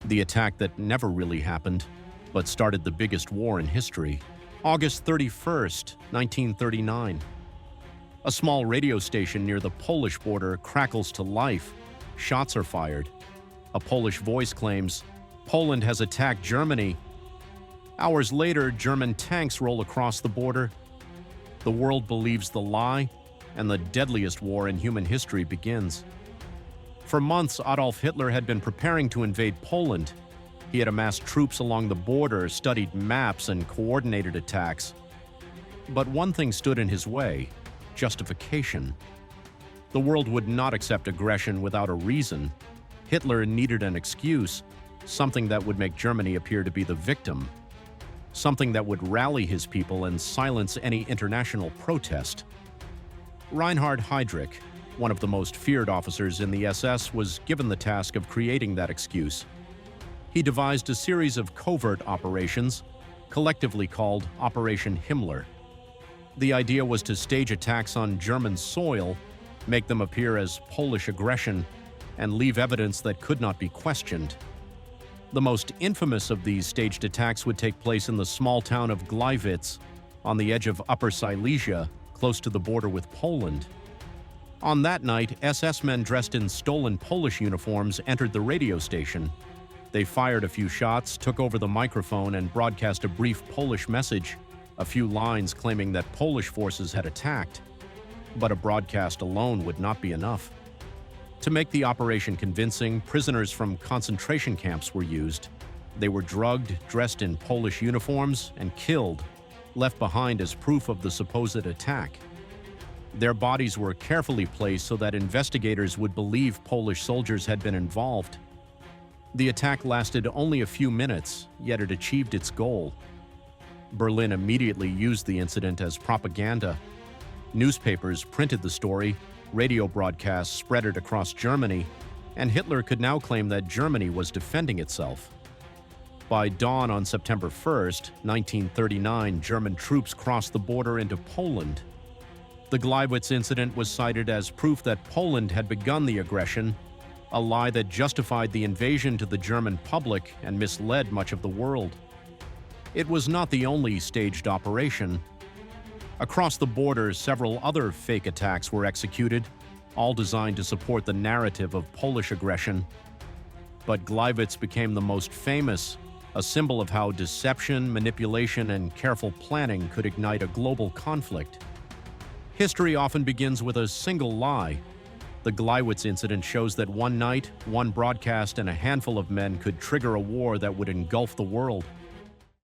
the attack that never really happened, but started the biggest war in history. August 31st, 1939. A small radio station near the Polish border crackles to life. Shots are fired. A Polish voice claims, "Poland has attacked Germany." Hours later, German tanks roll across the border. The world believes the lie, and the deadliest war in human history begins. For months, Adolf Hitler had been preparing to invade Poland. He had amassed troops along the border, studied maps, and coordinated attacks. But one thing stood in his way: justification. The world would not accept aggression without a reason. Hitler needed an excuse, something that would make Germany appear to be the victim, something that would rally his people and silence any international protest. Reinhard Heydrich, one of the most feared officers in the SS, was given the task of creating that excuse. He devised a series of covert operations, collectively called Operation Himmler. The idea was to stage attacks on German soil, make them appear as Polish aggression, and leave evidence that could not be questioned. The most infamous of these staged attacks would take place in the small town of Gleiwitz, on the edge of Upper Silesia, close to the border with Poland. On that night, SS men dressed in stolen Polish uniforms entered the radio station. They fired a few shots, took over the microphone, and broadcast a brief Polish message, a few lines claiming that Polish forces had attacked. But a broadcast alone would not be enough. To make the operation convincing, prisoners from concentration camps were used. They were drugged, dressed in Polish uniforms, and killed, left behind as proof of the supposed attack. Their bodies were carefully placed so that investigators would believe Polish soldiers had been involved. The attack lasted only a few minutes, yet it achieved its goal. Berlin immediately used the incident as propaganda. Newspapers printed the story, radio broadcasts spread it across Germany, and Hitler could now claim that Germany was defending itself. By dawn on September 1st, 1939, German troops crossed the border into Poland. The Gleiwitz incident was cited as proof that Poland had begun the aggression, a lie that justified the invasion to the German public and misled much of the world. It was not the only staged operation. Across the border, several other fake attacks were executed, all designed to support the narrative of Polish aggression. But Gleiwitz became the most famous, a symbol of how deception, manipulation, and careful planning could ignite a global conflict. History often begins with a single lie. The Gleiwitz incident shows that one night, one broadcast, and a handful of men could trigger a war that would engulf the world.